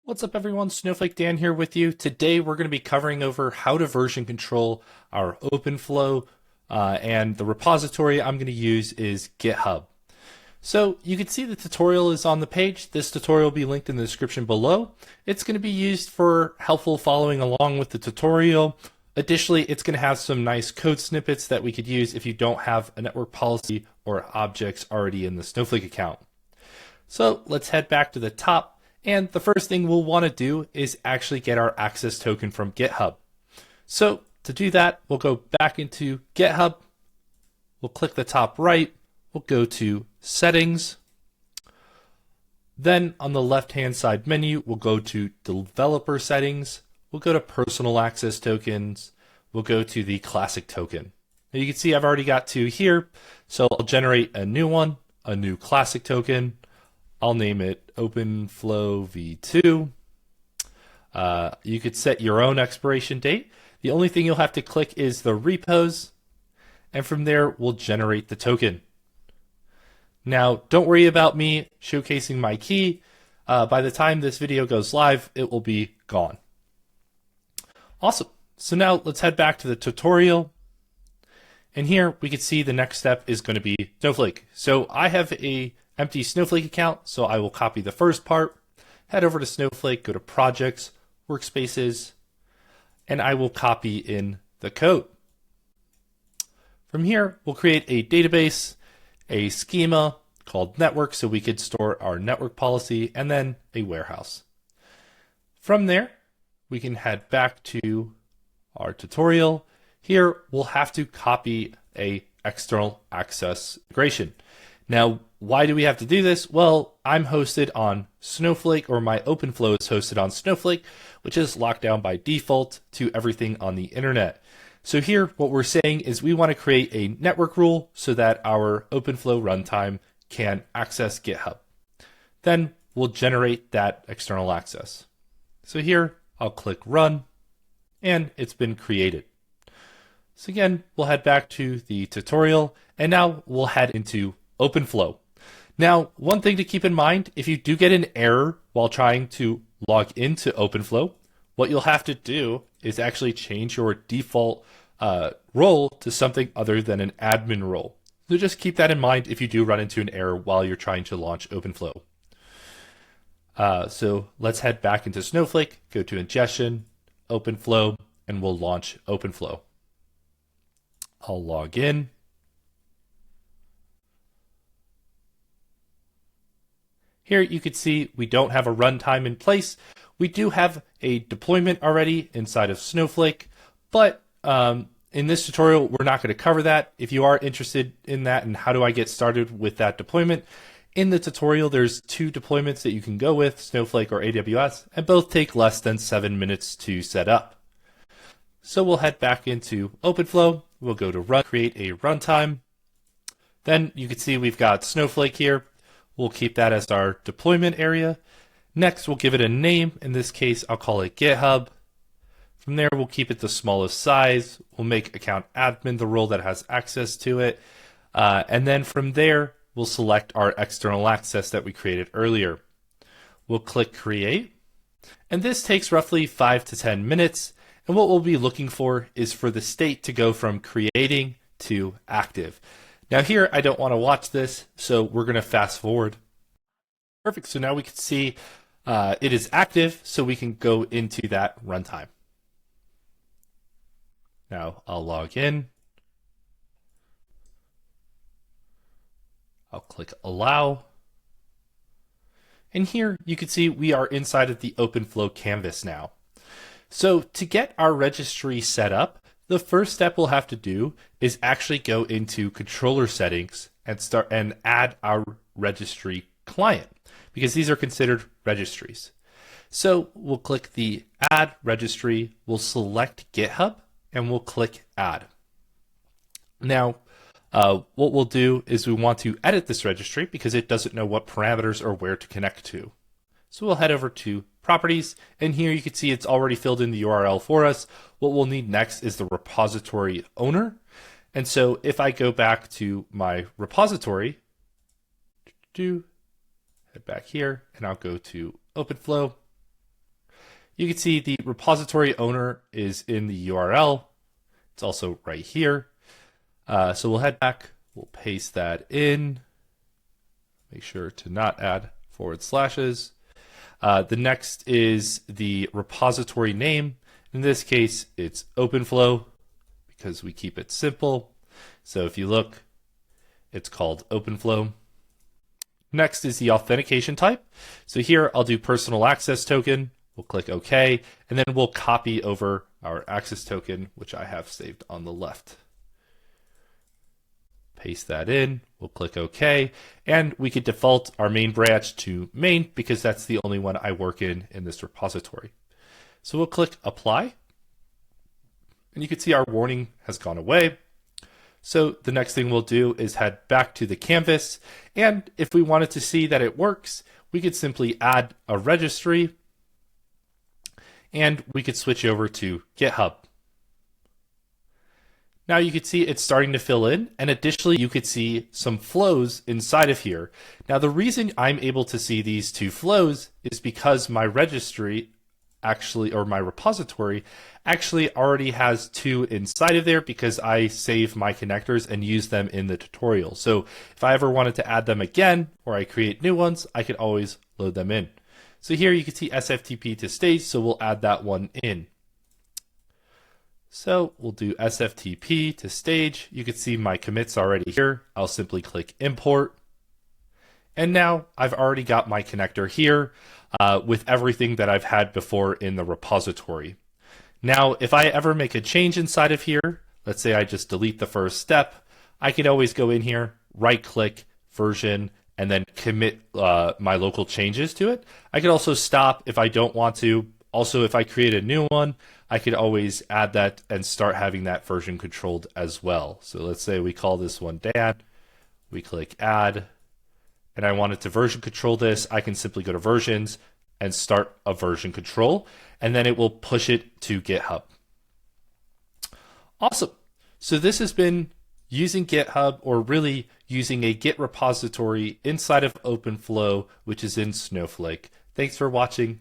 What's up everyone, Snowflake Dan here with you. Today we're going to be covering over how to version control our OpenFlow and the repository I'm going to use is GitHub. So you can see the tutorial is on the page. This tutorial will be linked in the description below. It's going to be used for helpful following along with the tutorial. Additionally, it's going to have some nice code snippets that we could use if you don't have a network policy or objects already in the Snowflake account. So let's head back to the top. And the first thing we'll want to do is actually get our access token from GitHub. So to do that, we'll go back into GitHub. We'll click the top right. We'll go to Settings. Then on the left-hand side menu, we'll go to Developer Settings. We'll go to Personal Access Tokens. We'll go to the Classic token. Now you can see I've already got two here. So I'll generate a new one, a new Classic token. I'll name it OpenFlow V2. You could set your own expiration date. The only thing you'll have to click is the repos, and from there we'll generate the token. Now, don't worry about me showcasing my key. By the time this video goes live, it will be gone. Awesome. So now let's head back to the tutorial. And here we can see the next step is going to be Snowflake. So I have a empty Snowflake account, so I will copy the first part, head over to Snowflake, go to Projects, Workspaces, and I will copy in the code. From here, we'll create a database, a schema called network, so we could store our network policy, and then a warehouse. From there, we can head back to our tutorial. Here, we'll have to copy a external access integration. Now, why do we have to do this? Well, I'm hosted on Snowflake, or my OpenFlow is hosted on Snowflake, which is locked down by default to everything on the internet. So here, what we're saying is we want to create a network rule so that our OpenFlow runtime can access GitHub. Then we'll generate that external access. So here, I'll click Run, and it's been created. So again, we'll head back to the tutorial, and now we'll head into OpenFlow. Now, one thing to keep in mind, if you do get an error while trying to log into OpenFlow, what you'll have to do is actually change your default role to something other than an admin role. So just keep that in mind if you do run into an error while you're trying to launch OpenFlow. So let's head back into Snowflake, go to Ingestion, OpenFlow, and we'll launch OpenFlow. I'll log in. Here you can see we don't have a runtime in place. We do have a deployment already inside of Snowflake, but in this tutorial, we're not going to cover that. If you are interested in that and how do I get started with that deployment, in the tutorial, there's two deployments that you can go with, Snowflake or AWS, and both take less than 7 minutes to set up. So we'll head back into OpenFlow. We'll go to Run, create a runtime. Then you can see we've got Snowflake here. We'll keep that as our deployment area. Next, we'll give it a name. In this case, I'll call it GitHub. From there, we'll keep it the smallest size. We'll make account admin the role that has access to it. And then from there, we'll select our external access that we created earlier. We'll click Create. And this takes roughly 5 to 10 minutes. And what we'll be looking for is for the state to go from creating to active. Now here, I don't want to watch this, so we're going to fast forward. Perfect, so now we can see it is active, so we can go into that runtime. Now I'll log in. I'll click Allow. And here you can see we are inside of the OpenFlow canvas now. So to get our registry set up, the first step we'll have to do is actually go into controller settings and add our registry client, because these are considered registries. So we'll click the Add Registry, we'll select GitHub, and we'll click Add. Now, what we'll do is we want to edit this registry because it doesn't know what parameters or where to connect to. So we'll head over to Properties, and here you can see it's already filled in the URL for us. What we'll need next is the repository owner. And so if I go back to my repository, head back here, and I'll go to OpenFlow. You can see the repository owner is in the URL. It's also right here. So we'll head back, we'll paste that in. Make sure to not add forward slashes. The next is the repository name. In this case, it's OpenFlow because we keep it simple. So if you look, it's called OpenFlow. Next is the authentication type. So here I'll do personal access token. We'll click OK, and then we'll copy over our access token, which I have saved on the left. Paste that in, we'll click OK, and we could default our main branch to main because that's the only one I work in this repository. So we'll click Apply, and you can see our warning has gone away. So the next thing we'll do is head back to the canvas, and if we wanted to see that it works, we could simply add a registry, and we could switch over to GitHub. Now you can see it's starting to fill in, and additionally you could see some flows inside of here. Now the reason I'm able to see these two flows is because my registry or my repository actually already has two inside of there because I save my connectors and use them in the tutorial. So if I ever wanted to add them again, or I create new ones, I could always load them in. So here you can see SFTP to stage, so we'll add that one in. So we'll do SFTP to stage. You can see my commits already here. I'll simply click import. And now I've already got my connector here with everything that I've had before in the repository. Now, if I ever make a change inside of here, let's say I just delete the first step, I can always go in here, right click, version, and then commit my local changes to it. I could also stop if I don't want to. Also, if I create a new one, I could always add that and start having that version controlled as well. So let's say we call this one Dan, we click add, and I wanted to version control this, I can simply go to versions and start a version control, and then it will push it to GitHub. Awesome. So this has been using GitHub, or really using a Git repository inside of OpenFlow, which is in Snowflake. Thanks for watching.